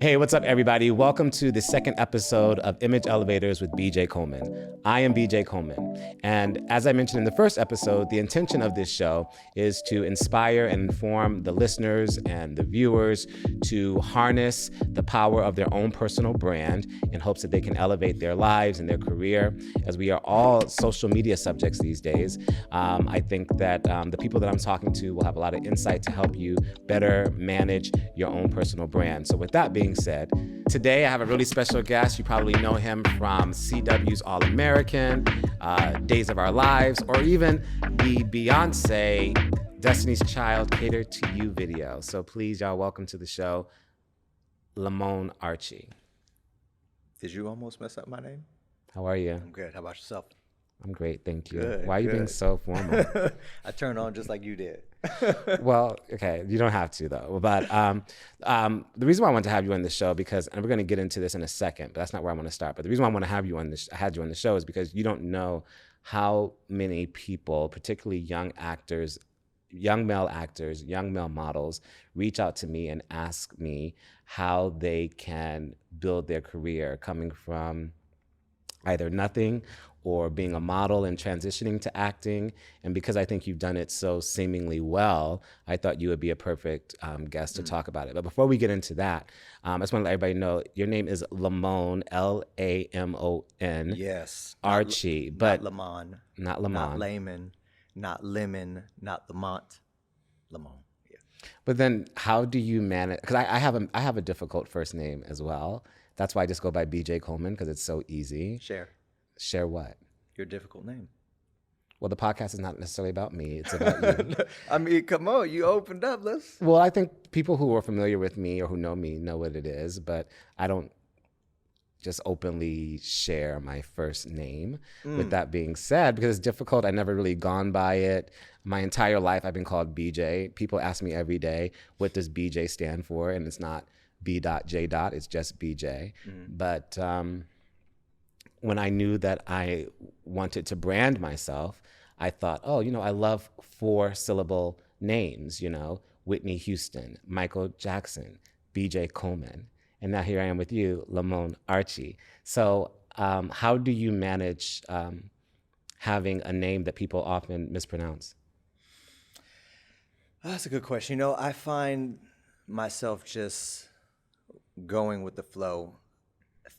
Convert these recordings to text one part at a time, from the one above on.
Hey, what's up, everybody? Welcome to the second episode of Image Elevators with BJ Coleman. I am BJ Coleman. And as I mentioned in the first episode, the intention of this show is to inspire and inform the listeners and the viewers to harness the power of their own personal brand in hopes that they can elevate their lives and their career. As we are all social media subjects these days, I think that the people that I'm talking to will have a lot of insight to help you better manage your own personal brand. So with that being said, today I have a really special guest. You probably know him from CW's All-American, Days of Our Lives, or even the Beyonce Destiny's Child Cater to You video. So please, y'all, welcome to the show, Lamon Archey. Did you almost mess up my name? How are you? I'm good. How about yourself? I'm great, thank you. Good, Why are you being so formal? I turned on just like you did. Well, okay, you don't have to though. But the reason why I want to have you on the show, because, and we're going to get into this in a second, but that's not where I want to start. But the reason why I want to have you on this, I had you on the show, is because you don't know how many people, particularly young actors, young male actors, young male models, reach out to me and ask me how they can build their career coming from either nothing or being a model and transitioning to acting. And because I think you've done it so seemingly well, I thought you would be a perfect guest to talk about it. But before we get into that, I just want to let everybody know your name is Lamon, L-A-M-O-N. Yes. Archey. Not Lamon. Not Lamon. Not Lamon. Not Lemon. Not Lamont. Lamon. Yeah. But then how do you manage? Because I have a difficult first name as well. That's why I just go by BJ Coleman, because it's so easy. Share what? Your difficult name. Well, the podcast is not necessarily about me. It's about you. I mean, come on. You opened up. Well, I think people who are familiar with me or who know me know what it is, but I don't just openly share my first name. With that being said, because it's difficult, I never really gone by it. My entire life, I've been called BJ. People ask me every day, what does BJ stand for? And it's not B.J. It's just BJ. But when I knew that I wanted to brand myself, I thought, oh, I love 4-syllable names, Whitney Houston, Michael Jackson, BJ Coleman. And now here I am with you, Lamon Archey. So how do you manage having a name that people often mispronounce? That's a good question. I find myself just going with the flow.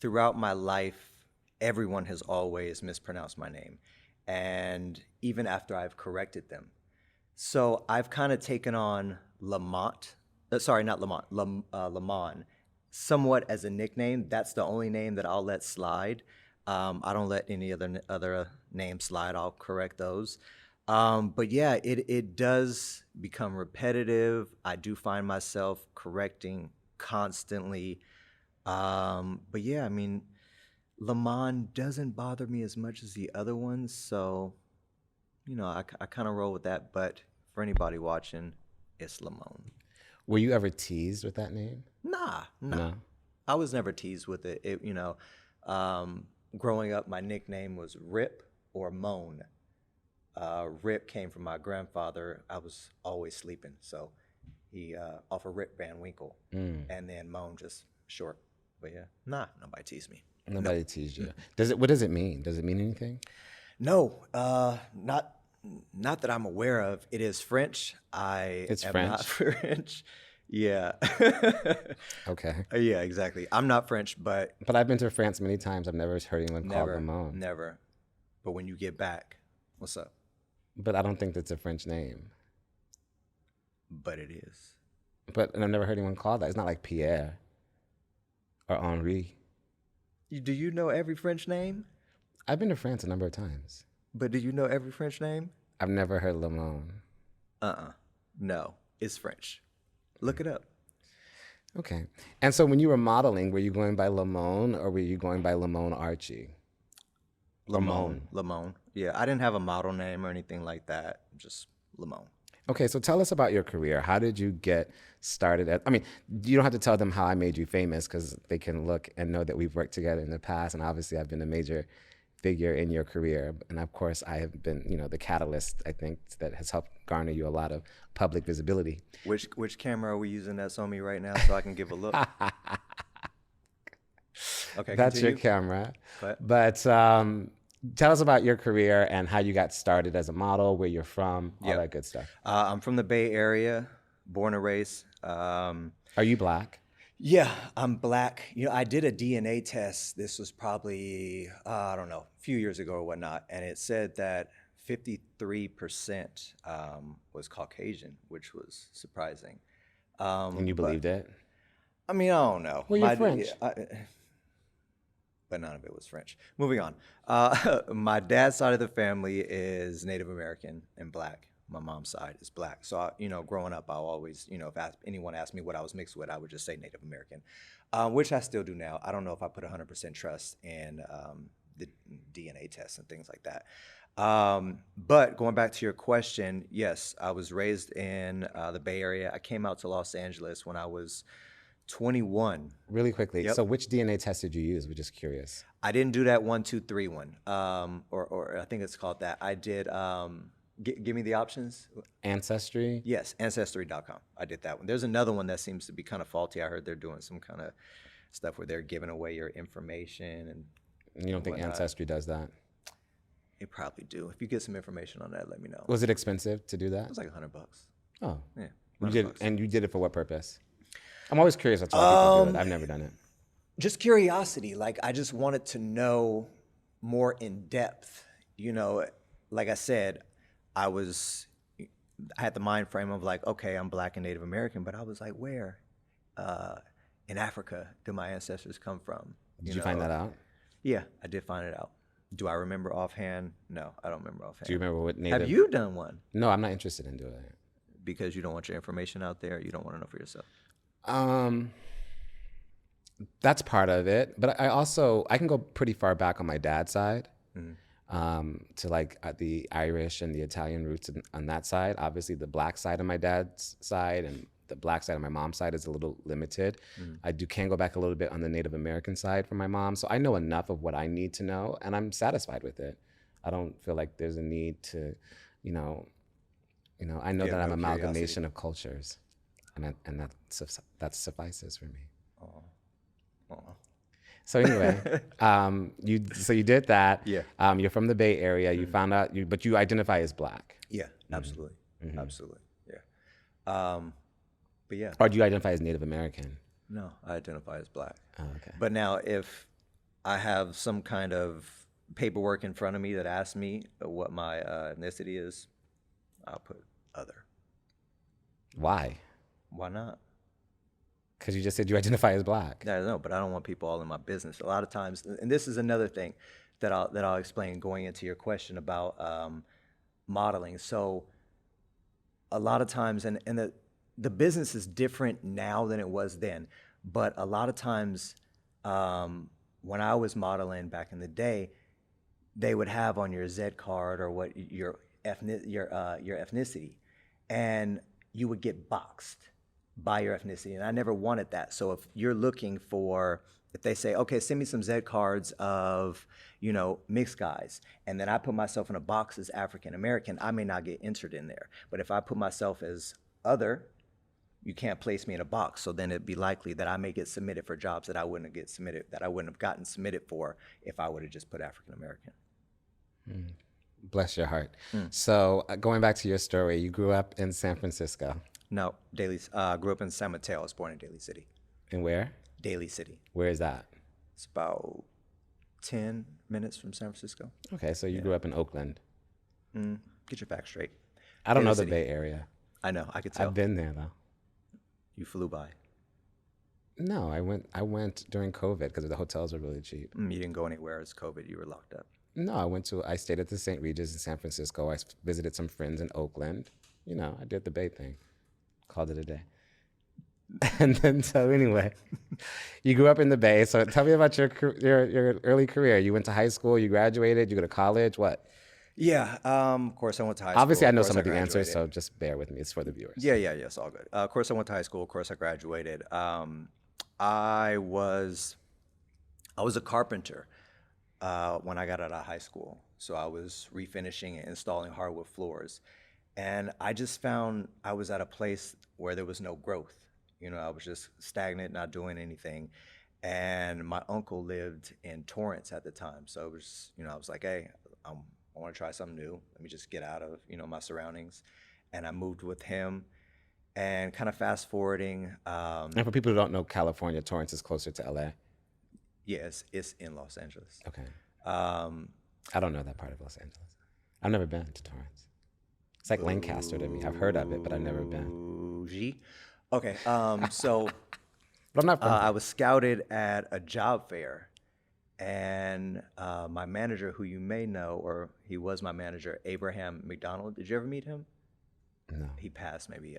Throughout my life, everyone has always mispronounced my name, and even after I've corrected them. So I've kind of taken on Lamon, somewhat as a nickname. That's the only name that I'll let slide. I don't let any other names slide. I'll correct those. But yeah, it does become repetitive. I do find myself correcting constantly. But yeah, I mean, Lamon doesn't bother me as much as the other ones, so I kind of roll with that. But for anybody watching, it's Lamon. Were you ever teased with that name? Nah. No. I was never teased with it. Growing up, my nickname was Rip or Moan. Rip came from my grandfather. I was always sleeping, so he off of Rip Van Winkle, and then Moan, just short. But yeah, nobody teased me. Nobody teased you. What does it mean? Does it mean anything? No, not that I'm aware of. It is French. It's am French? Not French. Yeah. Okay. Yeah, exactly. I'm not French, but I've been to France many times. I've never heard anyone called Lamon. Never. But when you get back, what's up? But I don't think that's a French name. But it is. And I've never heard anyone call that. It's not like Pierre or Henri. Do you know every French name? I've been to France a number of times. But do you know every French name? I've never heard Lamon. No, it's French. Look it up. Okay. And so when you were modeling, were you going by Lamon or were you going by Lamon Archey? Lamon. Yeah, I didn't have a model name or anything like that. Just Lamon. Okay, so tell us about your career. How did you get started? You don't have to tell them how I made you famous, because they can look and know that we've worked together in the past, and obviously I've been a major figure in your career. And of course, I have been, the catalyst, I think, that has helped garner you a lot of public visibility. Which camera are we using that's on me right now so I can give a look? Okay, That's your continue. camera. Go ahead. But tell us about your career and how you got started as a model, where you're from, all Yeah. that good stuff. I'm from the Bay Area, born and raised. Are you Black? Yeah, I'm black. I did a DNA test. This was probably, I don't know, a few years ago or whatnot. And it said that 53% was Caucasian, which was surprising. And you But believed it? I mean, I don't know. Well, you're French. But none of it was French. Moving on. My dad's side of the family is Native American and black. My mom's side is black. So, growing up, I always, if anyone asked me what I was mixed with, I would just say Native American, which I still do now. I don't know if I put 100% trust in the DNA tests and things like that. But going back to your question, yes, I was raised in the Bay Area. I came out to Los Angeles when I was 21. Really quickly. Yep. So which DNA test did you use? We're just curious. I didn't do that 1, 2, 3 one, or I think it's called that. I did. Give me the options. Ancestry? Yes, Ancestry.com. I did that one. There's another one that seems to be kind of faulty. I heard they're doing some kind of stuff where they're giving away your information and. You don't think whatnot. Ancestry does that? They probably do. If you get some information on that, let me know. Was it expensive to do that? It was like $100. Oh. Yeah. You 100 did, bucks. and you did it for what purpose? I'm always curious. That's why people do it. I've never done it. Just curiosity. Like, I just wanted to know more in depth. Like I said, I had the mind frame of like, okay, I'm black and Native American, but I was like, where in Africa do my ancestors come from? Did you find that out? Yeah, I did find it out. Do I remember offhand? No, I don't remember offhand. Do you remember what Native? Have you done one? No, I'm not interested in doing it. Because you don't want your information out there? You don't want to know for yourself? That's part of it, but I can go pretty far back on my dad's side, to like the Irish and the Italian roots on that side. Obviously, the black side of my dad's side and the black side of my mom's side is a little limited. I can go back a little bit on the Native American side for my mom, so I know enough of what I need to know, and I'm satisfied with it. I don't feel like there's a need to, I know that I'm an amalgamation of cultures, and that suffices for me. So anyway, you did that. Yeah. You're from the Bay Area. You found out but you identify as black. Yeah, absolutely. Absolutely. Yeah. But yeah. Or do you identify as Native American? No, I identify as black. Oh, okay. But now if I have some kind of paperwork in front of me that asks me what my ethnicity is, I'll put other. Why? Why not? Because you just said you identify as black. I don't know, but I don't want people all in my business. A lot of times, and this is another thing that I'll explain going into your question about modeling. So a lot of times, and the business is different now than it was then, but a lot of times when I was modeling back in the day, they would have on your Z card or what your ethnicity, and you would get boxed by your ethnicity, and I never wanted that. So if you're looking for, if they say, okay, send me some Z cards of, mixed guys, and then I put myself in a box as African American, I may not get entered in there. But if I put myself as other, you can't place me in a box. So then it'd be likely that I may get submitted for jobs that I wouldn't have gotten submitted for if I would have just put African American. Bless your heart. So going back to your story, you grew up in San Francisco. No, grew up in San Mateo. I was born in Daly City. And where? Daly City. Where is that? It's about 10 minutes from San Francisco. Okay, so you grew up in Oakland. Get your facts straight. I don't Daly know City. the Bay Area. I know, I could tell. I've been there though. You flew by. No, I went during COVID because the hotels were really cheap. You didn't go anywhere as COVID. You were locked up. No, I stayed at the St. Regis in San Francisco. I visited some friends in Oakland. I did the Bay thing. Called it a day. And then, so anyway, you grew up in the Bay. So tell me about your early career. You went to high school, you graduated, you go to college, what? Yeah, of course I went to high school. Obviously, I know Of course some of the graduated. answers, so just bear with me. It's for the viewers. Yeah, it's all good. Of course I went to high school. Of course I graduated. I was a carpenter when I got out of high school. So I was refinishing and installing hardwood floors. And I just found I was at a place where there was no growth. I was just stagnant, not doing anything. And my uncle lived in Torrance at the time. So it was, I was like, hey, I want to try something new. Let me just get out of, my surroundings. And I moved with him. And kind of fast forwarding. And for people who don't know California, Torrance is closer to LA. Yes, it's in Los Angeles. Okay. Um, I don't know that part of Los Angeles. I've never been to Torrance. It's like Lancaster to me. I've heard of it, but I've never been. Bougie. Okay. So But I'm not from I was scouted at a job fair, and my manager, who you may know, or he was my manager, Abraham McDonald. Did you ever meet him? No. He passed maybe.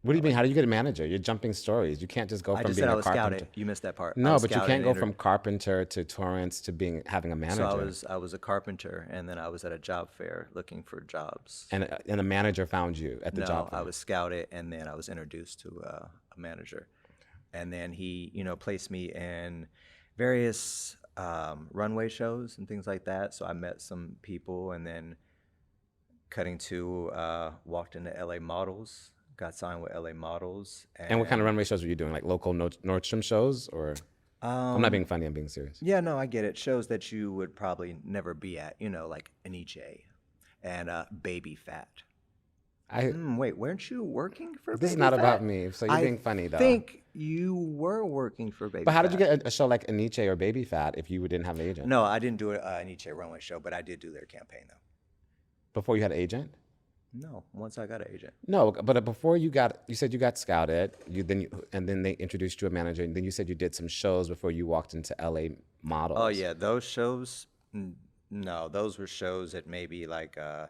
What do you mean? How do you get a manager? You're jumping stories. You can't just go I from just being said I a was carpenter. scouted. You missed that part. No, but you can't go from carpenter to Torrance to having a manager. So I was a carpenter, and then I was at a job fair looking for jobs. And a manager found you at the job fair. I was scouted, and then I was introduced to a manager, and then he, placed me in various runway shows and things like that. So I met some people, and then cutting to walked into LA Models. Got signed with LA Models. And what kind of runway shows were you doing? Like local Nordstrom shows, or I'm not being funny. I'm being serious. Yeah, no, I get it. Shows that you would probably never be at. Like Aniche and Baby Fat. Wait, weren't you working for? This Baby is not Fat? about me. So you're being funny though. I think you were working for Baby. But how did Fat. you get a show like Aniche or Baby Fat if you didn't have an agent? No, I didn't do an Aniche runway show, but I did do their campaign though. Before you had an agent? No, once I got an agent. No, but before you said you got scouted. And then they introduced you to a manager, and then you said you did some shows before you walked into LA Models. Oh yeah, those shows. No, those were shows at maybe like I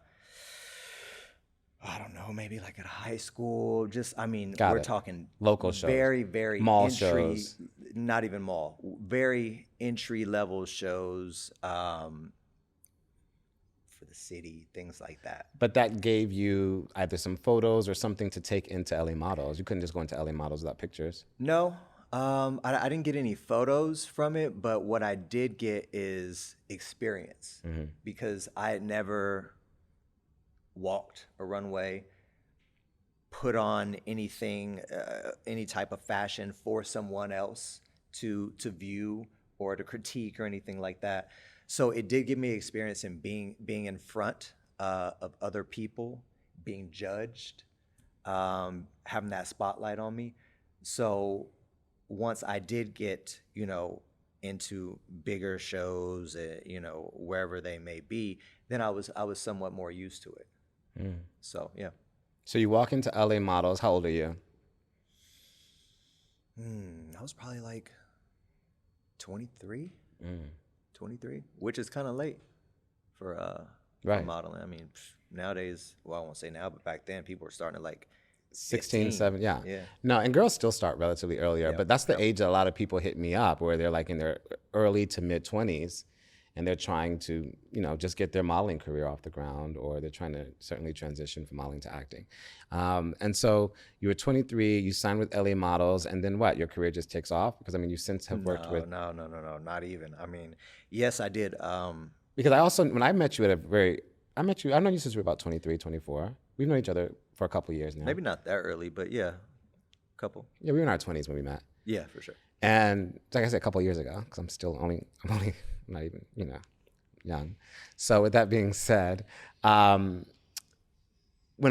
don't know, maybe like at high school. We're talking local shows, very, very mall entry, shows, not even mall, very entry level shows. For the city, things like that. But that gave you either some photos or something to take into LA Models. You couldn't just go into LA Models without pictures. No, I didn't get any photos from it, but what I did get is experience because I had never walked a runway, put on anything, any type of fashion for someone else to view or to critique or anything like that. So it did give me experience in being in front of other people, being judged, having that spotlight on me. So once I did get, into bigger shows, wherever they may be, then I was somewhat more used to it. So yeah. So you walk into LA Models. How old are you? I was probably like 23. 23, which is kind of late for modeling. I mean, nowadays, well, I won't say now, but back then, people were starting at like 16, 15. 7, yeah. No, and girls still start relatively earlier, but that's the age that a lot of people hit me up, where they're like in their early to mid 20s, and they're trying to, just get their modeling career off the ground, or they're trying to certainly transition from modeling to acting. And so you were 23, you signed with LA Models, and then what? Your career just takes off? Because, you since have worked with... No, not even. Yes, I did. Because I also, when I met you I've known you since we were about 23, 24. We've known each other for a couple of years now. Maybe not that early, but yeah, a couple. Yeah, we were in our 20s when we met. Yeah, for sure. And like I said, a couple of years ago, because I'm only not even, young. So with that being said, when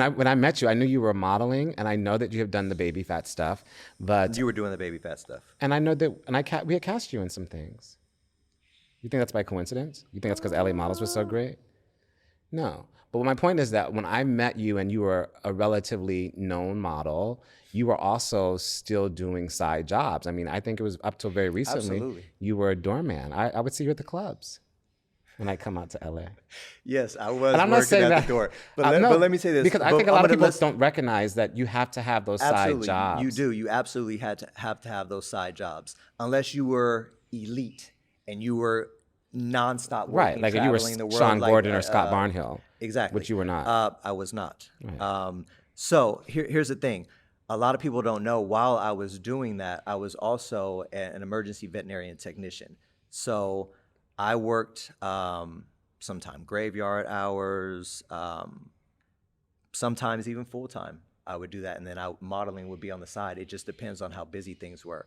I met you, I knew you were modeling, and I know that you have done the Baby Fat stuff, but you were doing the Baby Fat stuff. And I know that, we had cast you in some things. You think that's by coincidence? You think that's because LA Models was so great? No. But my point is that when I met you and you were a relatively known model, you were also still doing side jobs. I think it was up till very recently. Absolutely. You were a doorman. I would see you at the clubs when I come out to LA. Yes, I was and I'm working not saying at that, the door. But let me say this. Because I think a lot of people don't recognize that you have to have those side jobs. You do. You absolutely have to have those side jobs. Unless you were elite and you were nonstop working, right, like you were the world, Sean Gordon or Scott Barnhill. Exactly. Which you were not. I was not. Right. So here's the thing. A lot of people don't know, while I was doing that, I was also an emergency veterinarian technician. So I worked sometimes graveyard hours, sometimes even full-time. I would do that, and then modeling would be on the side. It just depends on how busy things were.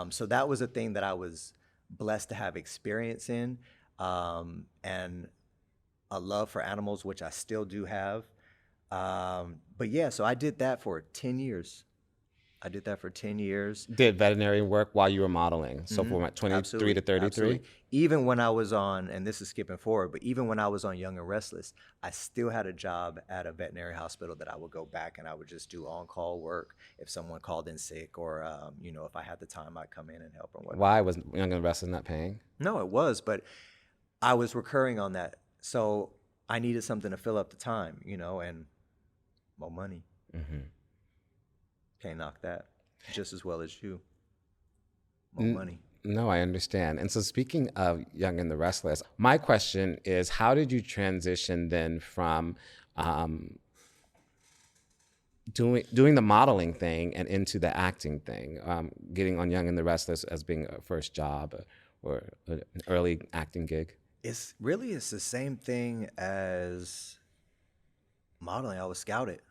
So that was a thing that I was blessed to have experience in, and a love for animals, which I still do have. But yeah, so I did that for 10 years. Did veterinary work while you were modeling. So from like 23 Absolutely, to 33? absolutely. Even when I was on, and this is skipping forward, but even when I was on Young and Restless, I still had a job at a veterinary hospital that I would go back and I would just do on-call work if someone called in sick, or if I had the time, I'd come in and help or whatnot. Why was Young and Restless not paying? No, it was, but I was recurring on that. So I needed something to fill up the time, and more money. Can't knock that. Just as well as you. More money. No, I understand. And so speaking of Young and the Restless, my question is, how did you transition then from doing the modeling thing and into the acting thing, getting on Young and the Restless as being a first job or an early acting gig? It's the same thing as modeling. I was scouted.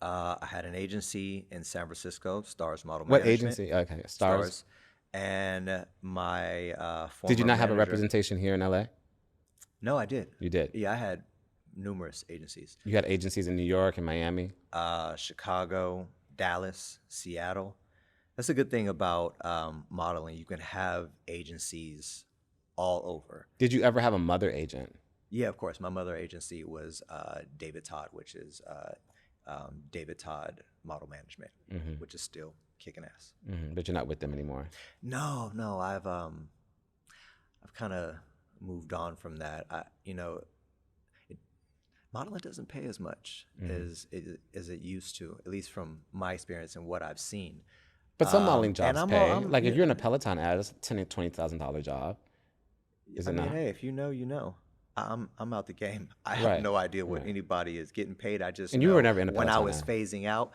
I had an agency in San Francisco, Stars Model What Management. agency? Okay, Stars. And my former Did you not have a manager- representation here in LA? No, I did. You did? Yeah, I had numerous agencies. You had agencies in New York and Miami? Chicago, Dallas, Seattle. That's a good thing about modeling. You can have agencies all over. Did you ever have a mother agent? Yeah, of course. My mother agency was David Todd, which is David Todd Model Management, which is still kicking ass. But you're not with them anymore. No, I've kind of moved on from that. Modeling doesn't pay as much as it used to, at least from my experience and what I've seen. But some modeling jobs pay. I'm if you're in a Peloton ad, it's a $20,000 job. Is it not? Hey, if you know, you know. I'm out the game. I have no idea what anybody is getting paid. I just and you were never in a when I Peloton was ad. phasing out.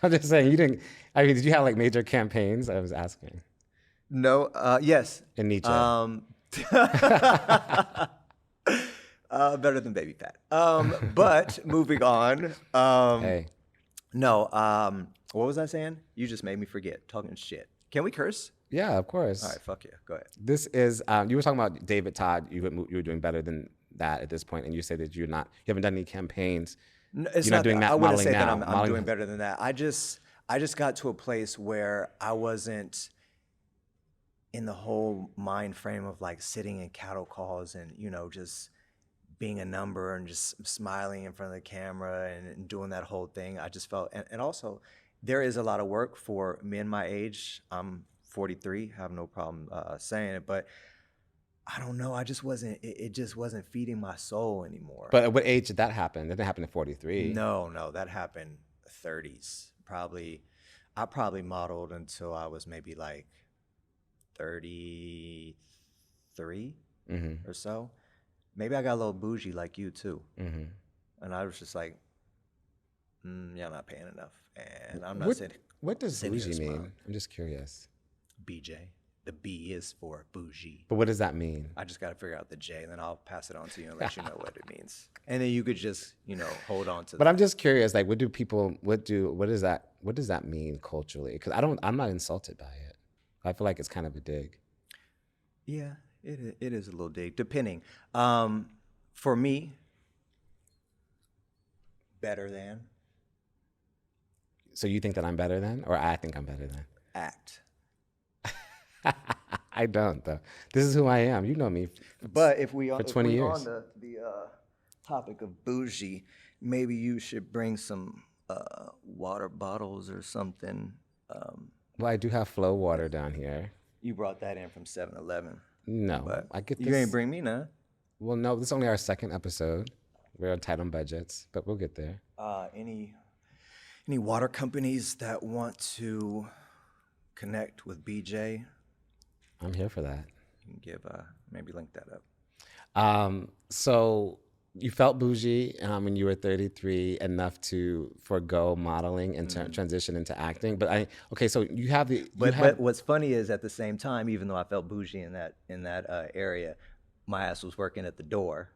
I'm just saying, you didn't. I mean, did you have like major campaigns? I was asking. No. Yes. In Nietzsche. Better than Baby Fat. But moving on. Hey. No. What was I saying? You just made me forget. Talking shit. Can we curse? Yeah, of course. All right. Fuck yeah. Go ahead. This is. You were talking about David Todd. You were doing better than that at this point, and you said that you haven't done any campaigns. No, it's You're not doing that I wouldn't modeling say now. that I'm doing better than that. I just got to a place where I wasn't in the whole mind frame of like sitting in cattle calls and just being a number and just smiling in front of the camera and doing that whole thing. I just felt, and also there is a lot of work for men my age. I'm 43, have no problem saying it, but I don't know. I just wasn't. It just wasn't feeding my soul anymore. But at what age did that happen? That didn't happen at 43. No, that happened 30s. I probably modeled until I was maybe like 33 or so. Maybe I got a little bougie like you too. And I was just like, yeah, I'm not paying enough, and I'm not sitting. What does sitting bougie here mean? smiling. I'm just curious. BJ. The B is for bougie. But what does that mean? I just got to figure out the J, and then I'll pass it on to you and let you know what it means. And then you could just, hold on to. But I'm just curious, like, what does that mean culturally? Because I'm not insulted by it. I feel like it's kind of a dig. Yeah, it is a little dig, depending. For me, better than. So you think that I'm better than, or I think I'm better than? Act. I don't, though. This is who I am. You know me. But if we for 20 years. on the topic of bougie, maybe you should bring some water bottles or something. Well, I do have Flow water down here. You brought that in from 7-Eleven. No, But I get this. you ain't bring me none. Well, no, this is only our second episode. We're tight on budgets, but we'll get there. Any water companies that want to connect with BJ? I'm here for that. You can give maybe link that up. So you felt bougie when you were 33 enough to forego modeling and transition into acting. But so you have the. But what's funny is at the same time, even though I felt bougie in that area, my ass was working at the door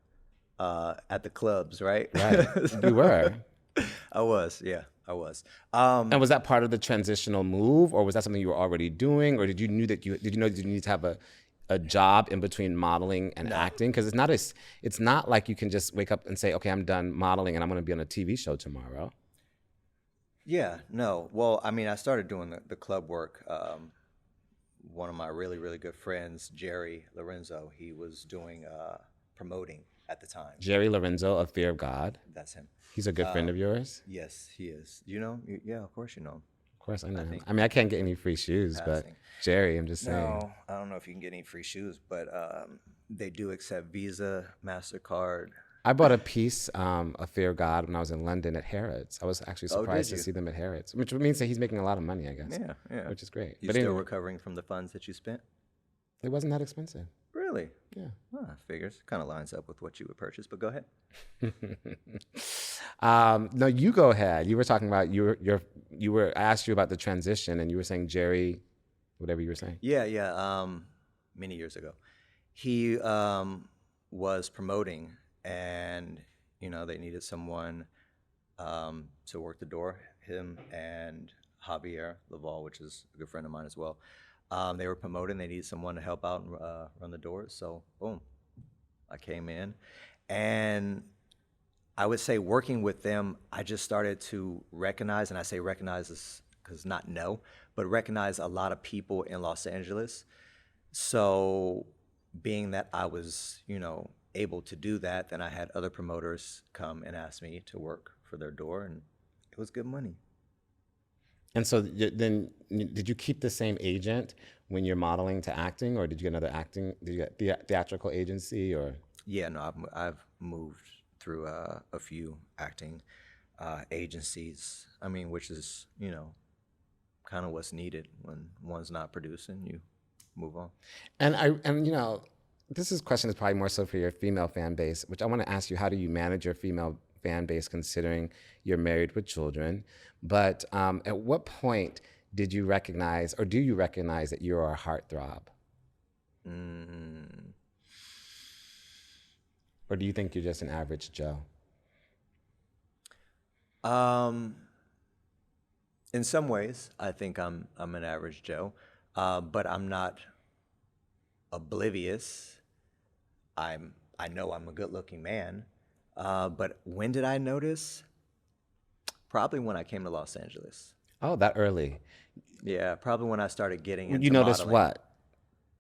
at the clubs, right? Right. You were. I was, yeah, I was. And was that part of the transitional move, or was that something you were already doing, or did you know that you need to have a job in between modeling and acting? Because it's not like you can just wake up and say, okay, I'm done modeling and I'm going to be on a TV show tomorrow. Yeah, no. Well, I mean, I started doing the club work. One of my really, really good friends, Jerry Lorenzo, he was doing promoting at the time. Jerry Lorenzo of Fear of God. That's him. He's a good friend of yours. Yes, he is. You know? Yeah, of course you know him. Of course, I know him. I mean, I can't get any free shoes, but Jerry, I'm just saying. No, I don't know if you can get any free shoes, but they do accept Visa, MasterCard. I bought a piece of Fear of God when I was in London at Harrods. I was actually surprised to see them at Harrods, which means that he's making a lot of money, I guess. Yeah. Which is great. You still recovering from the funds that you spent? It wasn't that expensive. Really? Yeah. Figures. Kind of lines up with what you would purchase, but go ahead. No, you go ahead. You were talking about I asked you about the transition, and you were saying Jerry, whatever you were saying. Yeah. Many years ago, he was promoting, and they needed someone to work the door. Him and Javier Laval, which is a good friend of mine as well. They were promoting. They needed someone to help out and run the doors. So, boom, I came in. And I would say working with them, I just started to recognize, and I say recognize because not know, but recognize a lot of people in Los Angeles. So being that I was, able to do that, then I had other promoters come and ask me to work for their door, and it was good money. And so then, did you keep the same agent when you're modeling to acting, or did you get another acting? Did you get theatrical agency, or? Yeah, no, I've moved through a few acting agencies. I mean, which is kind of what's needed when one's not producing. You move on. And this question is probably more so for your female fan base, which I want to ask you: how do you manage your female fan base, considering you're married with children? But at what point did you recognize, or do you recognize, that you're a heartthrob? Or do you think you're just an average Joe? In some ways, I think I'm an average Joe, but I'm not oblivious. I know I'm a good-looking man, but when did I notice? Probably when I came to Los Angeles. Oh, that early? Yeah, probably when I started getting into You noticed modeling. what?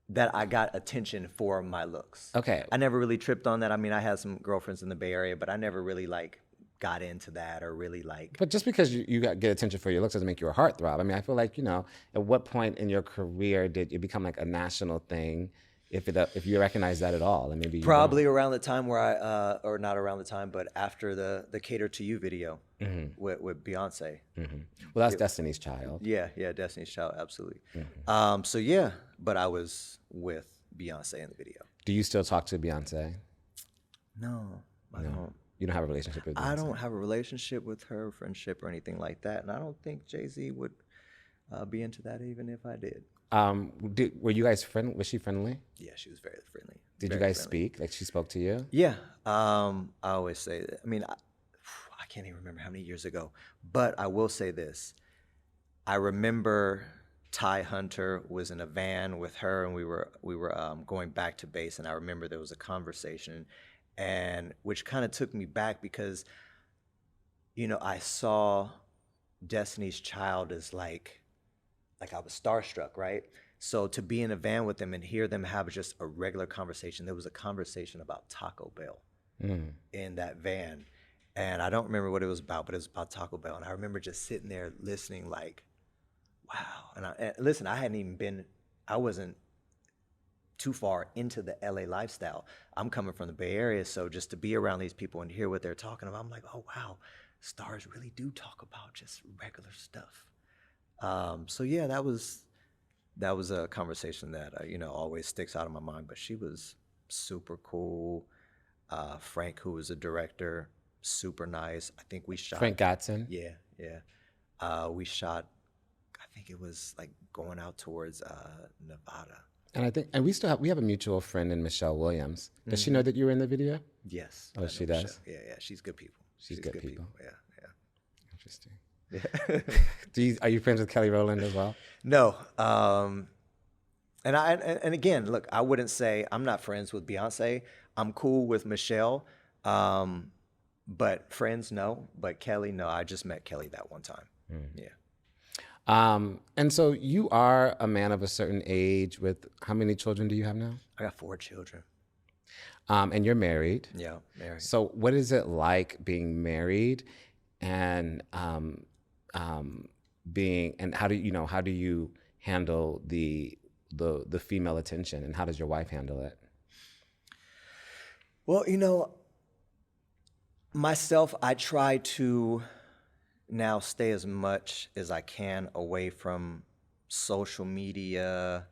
That I got attention for my looks. Okay. I never really tripped on that. I mean, I had some girlfriends in the Bay Area, but I never really got into that or really But just because you get attention for your looks doesn't make you a heartthrob. I mean, I feel like, at what point in your career did it become like a national thing? If you recognize that at all, and maybe probably around the time where or not around the time, but after the Cater to You video with Beyonce. Mm-hmm. Well, that's Destiny's Child. Yeah, Destiny's Child, absolutely. Mm-hmm. So yeah, but I was with Beyonce in the video. Do you still talk to Beyonce? No, I don't. You don't have a relationship with Beyonce? I don't have a relationship with her, friendship or anything like that, and I don't think Jay-Z would be into that even if I did. Were you guys friendly? Was she friendly? Yeah, she was very friendly. Did you guys speak? Like, she spoke to you? Yeah. I always say that. I mean, I can't even remember how many years ago, but I will say this. I remember Ty Hunter was in a van with her, and we were going back to base, and I remember there was a conversation, and which kind of took me back because, I saw Destiny's Child as like I was starstruck, right? So to be in a van with them and hear them have just a regular conversation, there was a conversation about Taco Bell in that van. And I don't remember what it was about, but it was about Taco Bell. And I remember just sitting there listening like, wow. And listen, I wasn't too far into the LA lifestyle. I'm coming from the Bay Area, so just to be around these people and hear what they're talking about, I'm like, oh, wow, stars really do talk about just regular stuff. So yeah, that was a conversation that always sticks out of my mind. But she was super cool. Frank, who was a director, super nice. I think we shot Frank Gatson. Yeah. We shot. I think it was like going out towards Nevada. And I think, and we have a mutual friend in Michelle Williams. Does she know that you were in the video? Yes. Oh, I she know does? Michelle. Yeah, yeah. She's good people. She's good people. Yeah, Interesting. yeah. Are you friends with Kelly Rowland as well? No. And again, look, I wouldn't say I'm not friends with Beyonce. I'm cool with Michelle. But friends, no. But Kelly, no. I just met Kelly that one time. Yeah. And so you are a man of a certain age with how many children do you have now? I got 4 children. And you're married. Yeah, married. So what is it like being married and how do you handle the female attention, and how does your wife handle it? Well, myself, I try to now stay as much as I can away from social media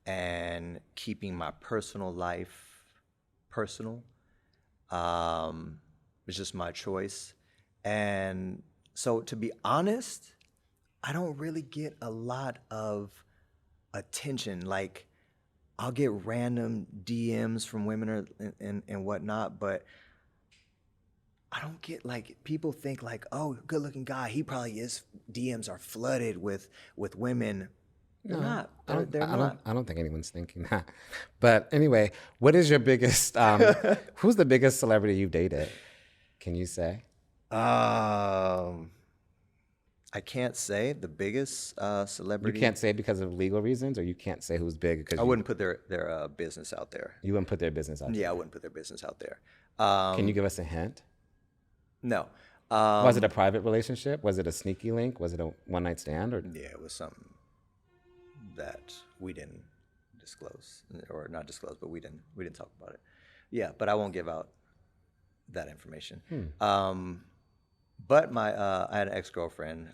and keeping my personal life personal. It's just my choice. And so, to be honest, I don't really get a lot of attention. Like, I'll get random DMs from women and whatnot, but I don't get, like, people think like, oh, good looking guy, he probably is. DMs are flooded with women. They're not. They're not. I don't think anyone's thinking that. But anyway, what is your biggest? Who's the biggest celebrity you've dated? Can you say? I can't say the biggest celebrity. You can't say because of legal reasons, or you can't say who's big because I wouldn't put their business out there. You wouldn't put their business out there. Yeah, I wouldn't put their business out there. Can you give us a hint? No. Was it a private relationship? Was it a sneaky link? Was it a one-night stand? Or Yeah, it was something that we didn't disclose, or not disclose, but we didn't talk about it. Yeah, but I won't give out that information. But I had an ex-girlfriend,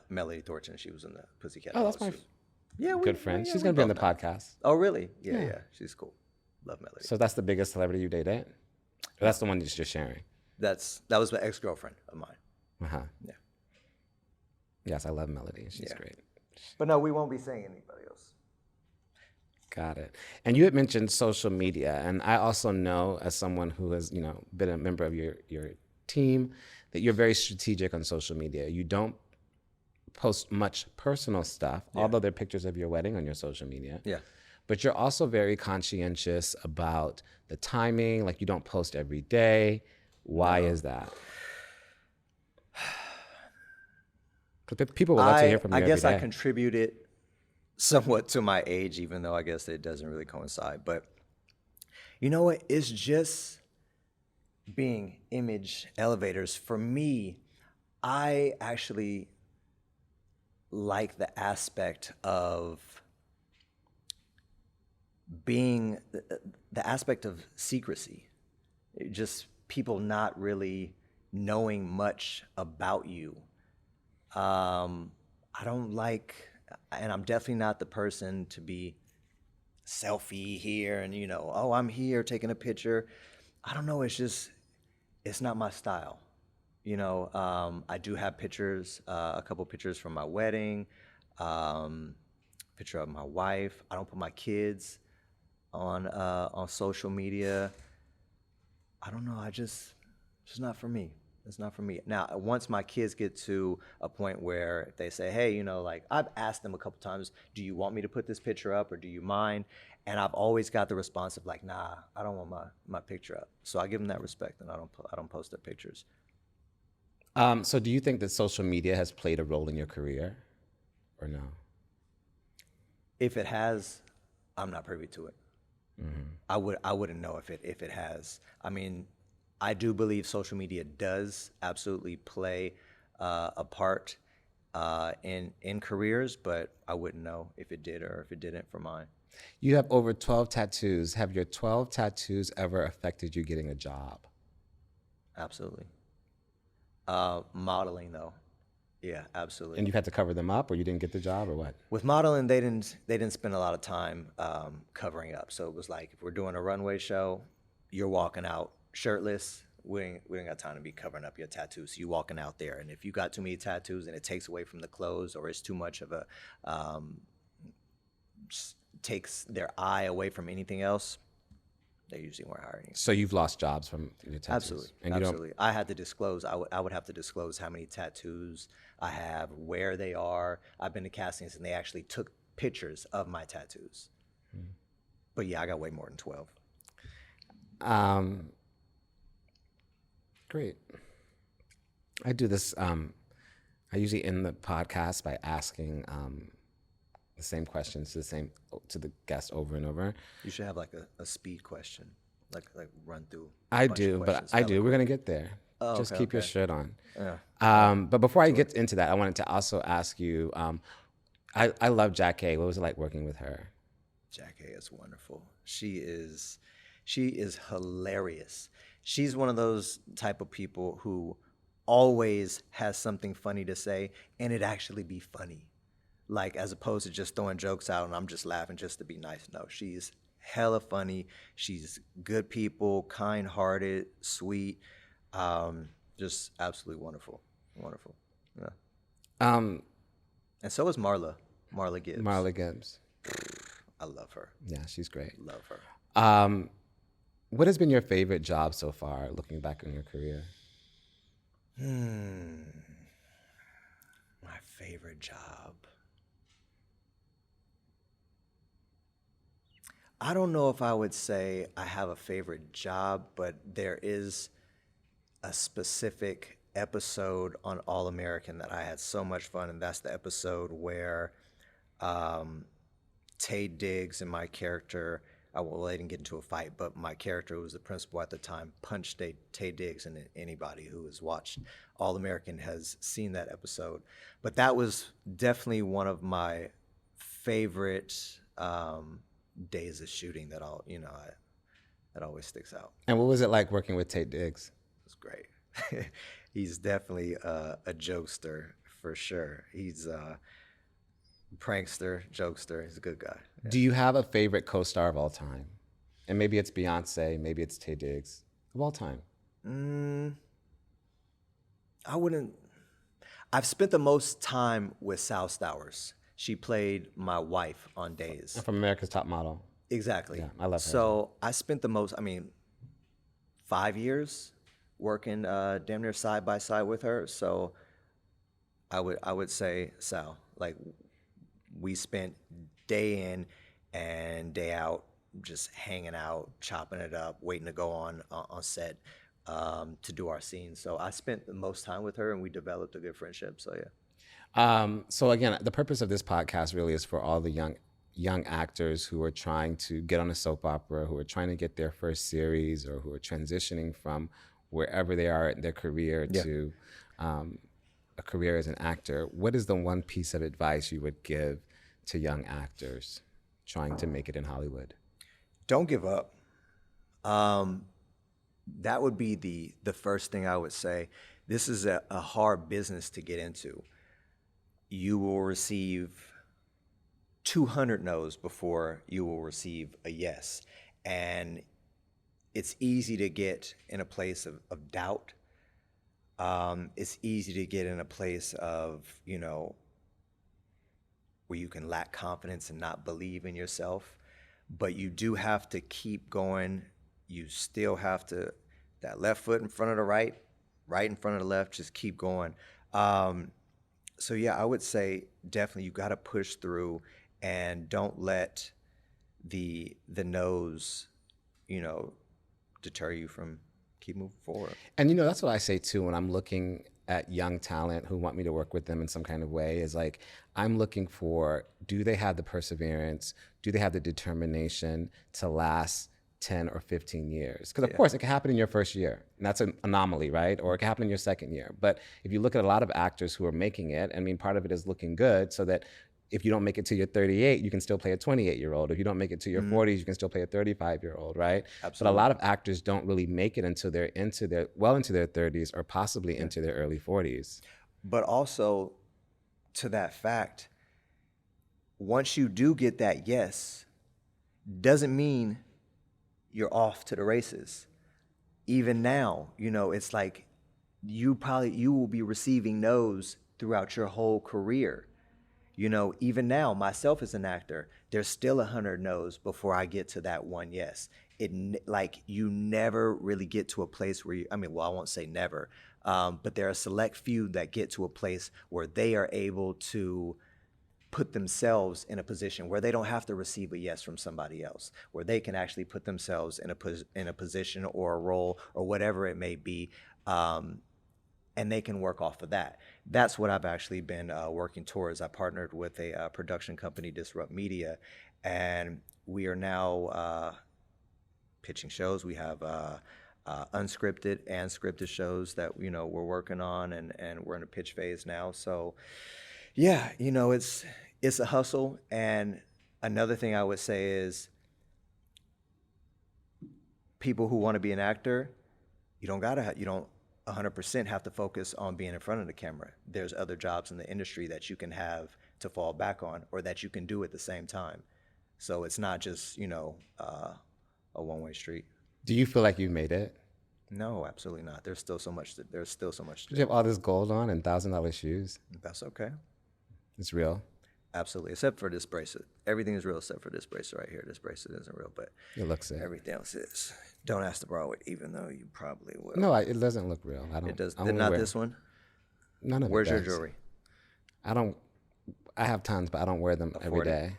Melody Thornton. She was in the Pussycat Oh, that's Dolls. my good friend. Yeah, She's we gonna be on the both know. podcast. Oh, really? Yeah. She's cool. Love Melody. So that's the biggest celebrity you dated? Or that's the one that you're sharing? That was my ex-girlfriend of mine. Uh-huh. Yeah. Yes, I love Melody. She's great. But no, we won't be saying anybody else. Got it. And you had mentioned social media, and I also know, as someone who has, been a member of your team, that you're very strategic on social media. You don't post much personal stuff, although there are pictures of your wedding on your social media. Yeah. But you're also very conscientious about the timing. Like, you don't post every day. Why is that? Because people would love to hear from you every day. I guess I contributed somewhat to my age, even though I guess it doesn't really coincide. But you know what? It's just being image elevators. For me, I actually like the aspect of being the aspect of secrecy. Just people not really knowing much about you. I don't like, and I'm definitely not the person to be selfie here and, oh, I'm here taking a picture. I don't know. It's not my style. I do have pictures, a couple pictures from my wedding, picture of my wife. I don't put my kids on social media. I don't know. It's just not for me. It's not for me. Now, once my kids get to a point where they say, hey, like, I've asked them a couple times, do you want me to put this picture up or do you mind? And I've always got the response of like, nah, I don't want my picture up. So I give them that respect, and I don't post their pictures. So do you think that social media has played a role in your career or no? If it has, I'm not privy to it. Mm-hmm. I wouldn't know if it has. I mean, I do believe social media does absolutely play a part in careers, but I wouldn't know if it did or if it didn't for mine. You have over 12 tattoos. Have your 12 tattoos ever affected you getting a job? Absolutely. Modeling, though. Yeah, absolutely. And you had to cover them up, or you didn't get the job, or what? With modeling, they didn't spend a lot of time covering up. So it was like, if we're doing a runway show, you're walking out shirtless. We ain't got time to be covering up your tattoos. So you walking out there, and if you got too many tattoos and it takes away from the clothes, or it's too much of a takes their eye away from anything else, they usually weren't hiring you. So you've lost jobs from your tattoos? Absolutely, And absolutely. I had to disclose. I would have to disclose how many tattoos I have, where they are. I've been to castings and they actually took pictures of my tattoos. But yeah, I got way more than 12. Great. I do this. I usually end the podcast by asking the same questions to the guest over and over. You should have like a speed question, like run through. I do, but I do. We're gonna get there. Oh, Just okay, keep your okay. shirt on. Yeah. But before I get into that, I wanted to also ask you. I love Jack K. What was it like working with her? Jack A is wonderful. She is hilarious. She's one of those type of people who always has something funny to say, and it actually be funny. Like, as opposed to just throwing jokes out and I'm just laughing just to be nice. No, she's hella funny. She's good people, kind-hearted, sweet, just absolutely wonderful. Wonderful. Yeah. Um, And so is Marla Gibbs. Marla Gibbs. I love her. Yeah, she's great. Love her. What has been your favorite job so far, looking back on your career? My favorite job. I don't know if I would say I have a favorite job, but there is a specific episode on All American that I had so much fun, and that's the episode where Tay Diggs and my character, they didn't get into a fight, but my character, who was the principal at the time, punched Tay Diggs, and anybody who has watched All American has seen that episode. But that was definitely one of my favorite days of shooting that that always sticks out. And what was it like working with Tate Diggs? It was great. He's definitely a jokester for sure. He's a prankster, jokester. He's a good guy. Yeah. Do you have a favorite co-star of all time? And maybe it's Beyonce, maybe it's Tay Diggs, of all time. I wouldn't. I've spent the most time with Sal Stowers. She played my wife on Days. From America's Top Model. Exactly. Yeah, I love her. So I spent the most, 5 years working damn near side by side with her. So I would say Sal. Like, we spent day in and day out just hanging out, chopping it up, waiting to go on set to do our scenes. So I spent the most time with her, and we developed a good friendship. So yeah. So again, the purpose of this podcast really is for all the young actors who are trying to get on a soap opera, who are trying to get their first series, or who are transitioning from wherever they are in their career to a career as an actor. What is the one piece of advice you would give to young actors trying to make it in Hollywood? Don't give up. That would be the first thing I would say. This is a hard business to get into. You will receive 200 no's before you will receive a yes. And it's easy to get in a place of doubt. It's easy to get in a place of, where you can lack confidence and not believe in yourself. But you do have to keep going. You still have to, that left foot in front of the right in front of the left, just keep going. So yeah, I would say definitely you got to push through, and don't let the no's, deter you from keep moving forward. And that's what I say too when I'm looking at young talent who want me to work with them in some kind of way, is like, I'm looking for, do they have the perseverance? Do they have the determination to last 10 or 15 years? Because of course it can happen in your first year, and that's an anomaly, right? Or it can happen in your second year. But if you look at a lot of actors who are making it, part of it is looking good, so that if you don't make it to your 38, you can still play a 28-year-old. If you don't make it to your 40s, you can still play a 35-year-old, right? Absolutely. But a lot of actors don't really make it until they're into their 30s, or possibly into their early 40s. But also, to that fact, once you do get that yes, doesn't mean you're off to the races. Even now, it's like you will be receiving no's throughout your whole career. You know, even now, myself as an actor, there's still 100 no's before I get to that one yes. Like, you never really get to a place where I mean, well, I won't say never, but there are a select few that get to a place where they are able to put themselves in a position where they don't have to receive a yes from somebody else, where they can actually put themselves in a position or a role or whatever it may be, and they can work off of that. That's what I've actually been working towards. I partnered with a production company, Disrupt Media, and we are now pitching shows. We have unscripted and scripted shows that, you know, we're working on, and we're in a pitch phase now. So yeah, you know, it's a hustle. And another thing I would say is, people who want to be an actor, you don't 100% have to focus on being in front of the camera. There's other jobs in the industry that you can have to fall back on, or that you can do at the same time. So it's not just, you know, a one-way street. Do you feel like you've made it? No, absolutely not. There's still so much to You have all this gold on and $1,000 shoes. That's okay. It's real. Absolutely, except for this bracelet. Everything is real except for this bracelet right here. This bracelet isn't real, but It looks it. everything else is. Don't ask to borrow it, even though you probably will. No, it doesn't look real. I don't. It does. I only Not wear- this one. None of Where's it your does. jewelry? I have tons, but I don't wear them every Afford it. day.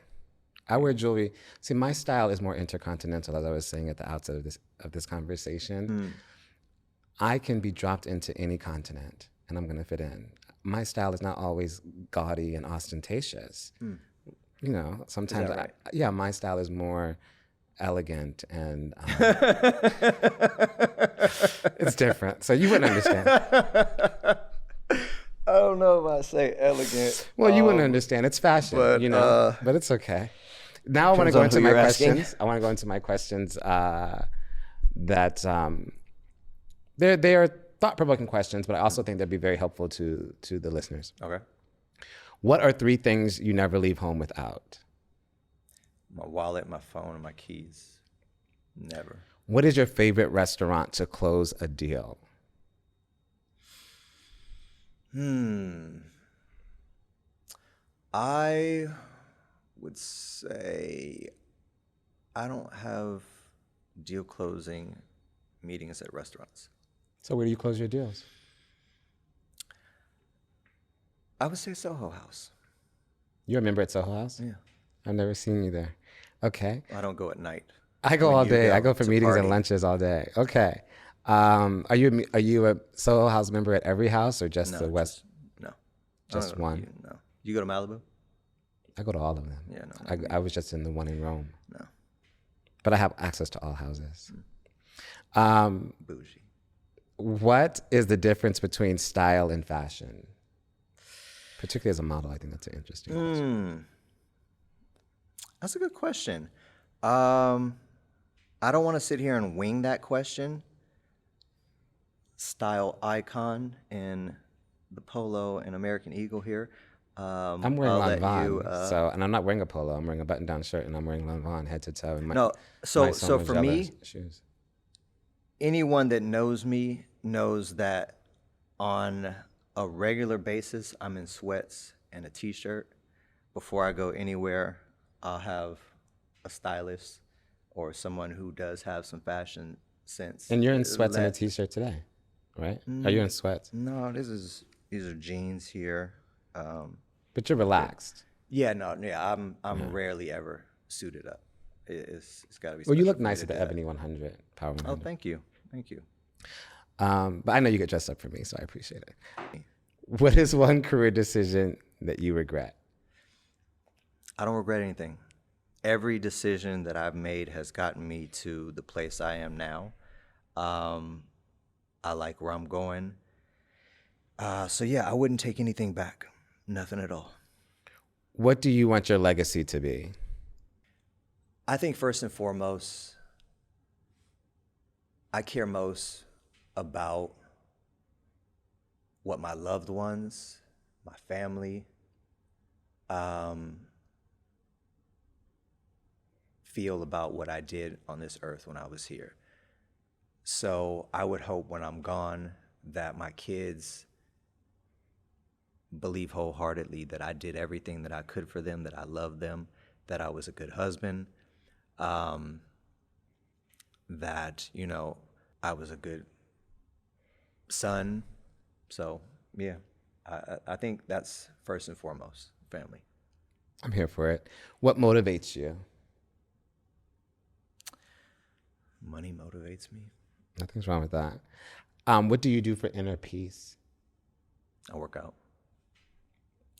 I wear jewelry. See, my style is more intercontinental, as I was saying at the outset of this conversation. I can be dropped into any continent, and I'm going to fit in. My style is not always gaudy and ostentatious. You know, sometimes, right? my style is more elegant, and it's different. So you wouldn't understand. I don't know if I say elegant. Well, you wouldn't understand. It's fashion, but, you know, but it's okay. Now I want to go on into who my you're asking. questions. I want to go into my questions that they are thought-provoking questions, but I also think they'd be very helpful to the listeners. Okay. What are 3 things you never leave home without? My wallet, my phone, and my keys. Never. What is your favorite restaurant to close a deal? I would say I don't have deal closing meetings at restaurants. So where do you close your deals? I would say Soho House. You're a member at Soho House? Yeah. I've never seen you there. Okay. I don't go at night. I go When all you day. go I go for to meetings and party. lunches all day. Okay. Are you a Soho House member at every house, or just the West? No. Just I don't know. one? No. You go to Malibu? I go to all of them. Yeah, no. I was just in the one in Rome. No. But I have access to all houses. Bougie. What is the difference between style and fashion? Particularly as a model, I think that's an interesting question. That's a good question. I don't want to sit here and wing that question. Style icon in the polo and American Eagle here. I'm wearing I'll Lanvin, let you, and I'm not wearing a polo. I'm wearing a button-down shirt, and I'm wearing Lanvin head to toe. And my, No, so my so Sono for Gela me, shoes. anyone that knows me knows that on a regular basis, I'm in sweats and a t-shirt. Before I go anywhere, I'll have a stylist or someone who does have some fashion sense. And you're in sweats and a let- t-shirt today, right? Are you in sweats? No, these are jeans here. But you're relaxed. Yeah, I'm rarely ever suited up. It's got to be. Well, you special look for me nice to at the do that. Ebony 100 Power 100. Oh, thank you. But I know you get dressed up for me, so I appreciate it. What is one career decision that you regret? I don't regret anything. Every decision that I've made has gotten me to the place I am now. I like where I'm going. So yeah, I wouldn't take anything back. Nothing at all. What do you want your legacy to be? I think first and foremost, I care most about what my loved ones, my family, feel about what I did on this earth when I was here. So I would hope when I'm gone that my kids believe wholeheartedly that I did everything that I could for them, that I loved them, that I was a good husband, that, I was a good son. So, yeah, I think that's first and foremost, family. I'm here for it. What motivates you? Money motivates me. Nothing's wrong with that. What do you do for inner peace? I work out.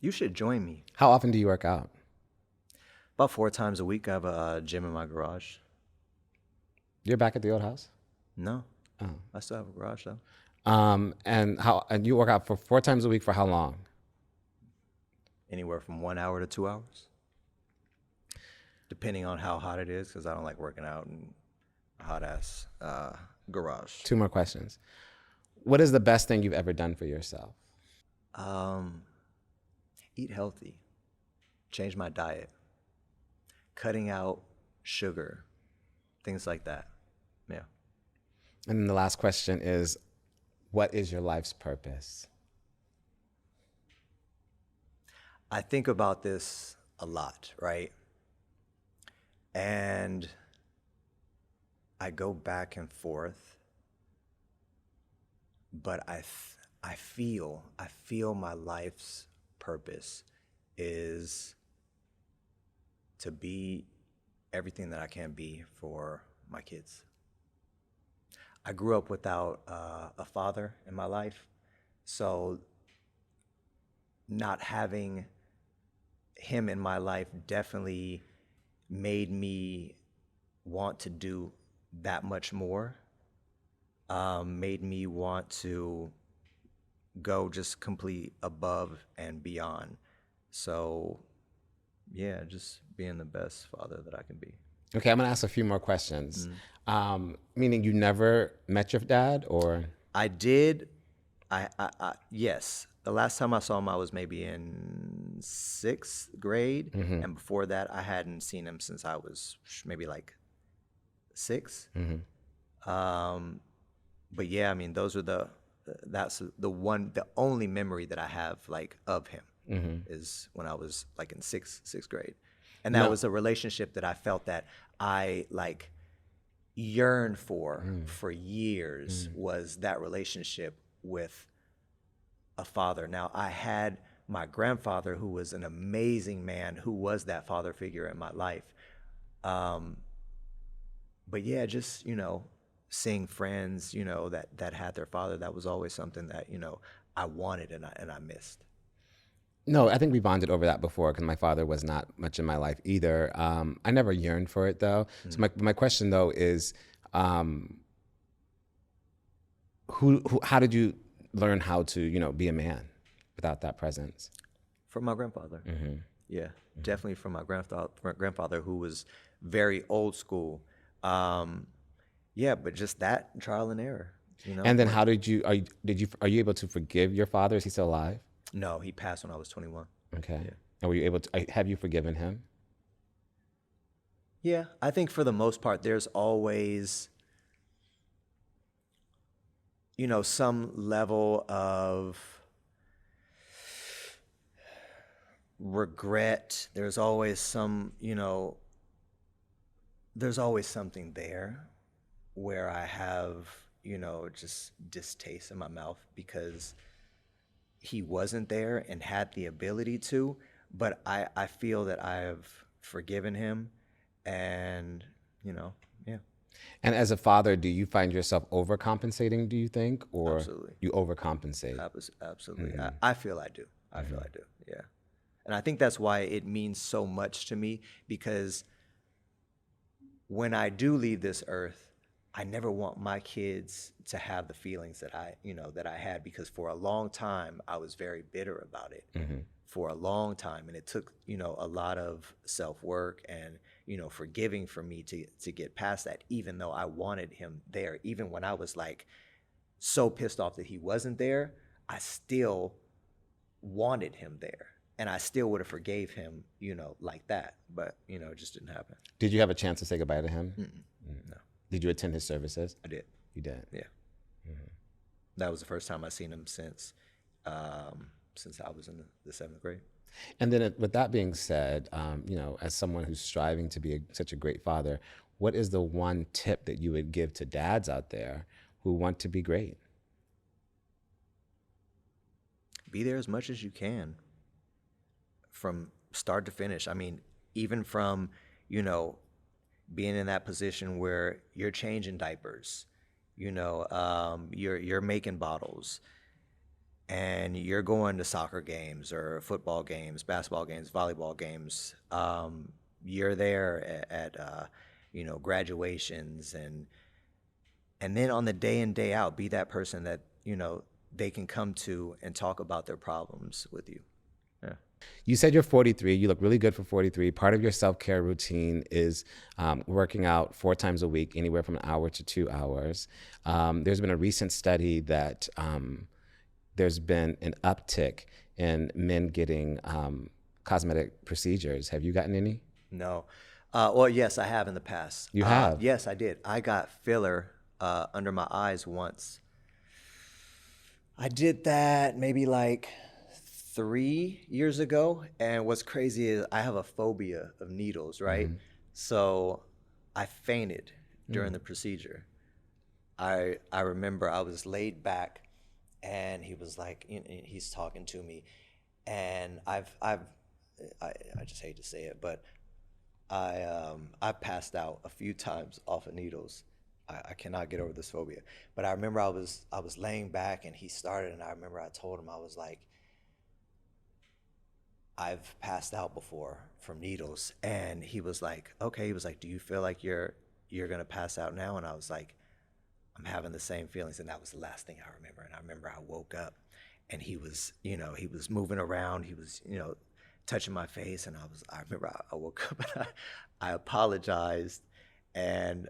You should join me. How often do you work out? About 4 times a week. I have a gym in my garage. You're back at the old house? No, Oh. I still have a garage though. And you work out for 4 times a week for how long? Anywhere from 1 hour to 2 hours, depending on how hot it is, because I don't like working out in a hot ass garage. 2 more questions. What is the best thing you've ever done for yourself? Eat healthy, change my diet, cutting out sugar, things like that. Yeah. And then the last question is, what is your life's purpose? I think about this a lot, right? And I go back and forth, but I feel my life's purpose is to be everything that I can be for my kids. I grew up without a father in my life, so not having him in my life definitely made me want to do that much more, made me want to go just complete above and beyond. So, yeah, just being the best father that I can be. Okay, I'm gonna ask a few more questions. Meaning you never met your dad, or? I did. Yes. The last time I saw him, I was maybe in 6th grade, and before that, I hadn't seen him since I was maybe like 6. But yeah, I mean, that's the only memory that I have like of him is when I was like in sixth grade, and that was a relationship that I felt that I like yearned for years, was that relationship with a father. Now, I had my grandfather, who was an amazing man, who was that father figure in my life. But yeah, just, seeing friends, that had their father, that was always something that, I wanted and I missed. No, I think we bonded over that before because my father was not much in my life either. I never yearned for it though. So my question though is, how did you learn how to, be a man without that presence? From my grandfather. Yeah, definitely from my grandfather, who was very old school. Yeah, but just that trial and error, And then how did you, are you able to forgive your father? Is he still alive? No, he passed when I was 21. Okay. Yeah. And were you able to, have you forgiven him? Yeah, I think for the most part, there's always, some level of regret. There's always there's always something there where I have, just distaste in my mouth because he wasn't there and had the ability to, but I feel that I have forgiven him, and, yeah. And as a father, do you find yourself overcompensating, do you think? Or Absolutely. you overcompensate? Absolutely. I feel I do. I feel I do, yeah. And I think that's why it means so much to me, because when I do leave this earth, I never want my kids to have the feelings that that I had, because for a long time I was very bitter about it. For a long time, and it took a lot of self-work and forgiving for me to get past that, even though I wanted him there. Even when I was like so pissed off that he wasn't there, I still wanted him there, and I still would have forgave him like that, but it just didn't happen. Did you have a chance to say goodbye to him? No. Did you attend his services? I did. You did? Yeah. That was the first time I seen him since since I was in the 7th grade. And then with that being said, as someone who's striving to be such a great father, what is the one tip that you would give to dads out there who want to be great? Be there as much as you can from start to finish. I mean, even from, being in that position where you're changing diapers, you're making bottles, and you're going to soccer games or football games, basketball games, volleyball games. You're there at graduations, and then on the day in, day out, be that person that, they can come to and talk about their problems with you. Yeah. You said you're 43. You look really good for 43. Part of your self-care routine is working out 4 times a week, anywhere from an hour to 2 hours. There's been a recent study that there's been an uptick in men getting cosmetic procedures. Have you gotten any? No. Well, yes, I have in the past. You have? Yes, I did. I got filler under my eyes once. I did that maybe like 3 years ago. And what's crazy is I have a phobia of needles, right? Mm-hmm. So I fainted during the procedure. I remember I was laid back, and he was like, he's talking to me, and I just hate to say it, but I've passed out a few times off of needles. I cannot get over this phobia. But I remember I was laying back, and he started, and I remember I told him, I was like, I've passed out before from needles. And he was like, okay. He was like, do you feel like you're gonna pass out now? And I was like, I'm having the same feelings. And that was the last thing I remember. And I remember I woke up, and he was moving around. He was, touching my face. And I remember I woke up, and I apologized. And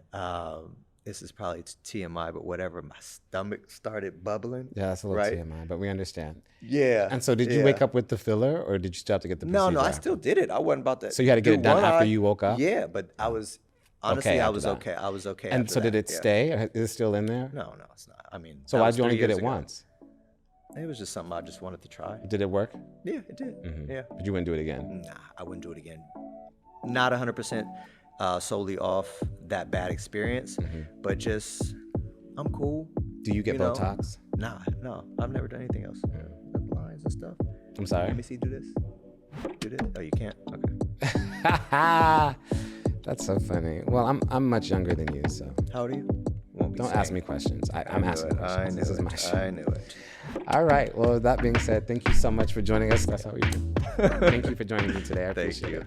this is probably TMI, but whatever, my stomach started bubbling. Yeah, that's a little TMI, but we understand. Yeah. And so did you wake up with the filler, or did you still have to get the procedure? No, I still did it. I wasn't about to. So you had to get it done after you woke up? Yeah, but I was, honestly, I was okay. I was okay. And so did it stay? Or is it still in there? No, it's not. I mean, so why did you only get it once? It was just something I just wanted to try. Did it work? Yeah, it did. Mm-hmm. Yeah. But you wouldn't do it again? Nah, I wouldn't do it again. Not 100%. Solely off that bad experience, but just I'm cool. Do you get Botox? No, I've never done anything else. The lines and stuff. I'm sorry. Let me see. Do this. Oh, you can't. Okay. That's so funny. Well, I'm much younger than you, so. How old are you? Don't ask me questions. I'm asking questions. This is my show. I knew it. All right. Well, with that being said, thank you so much for joining us. That's how we do. Thank you for joining me today. I appreciate it.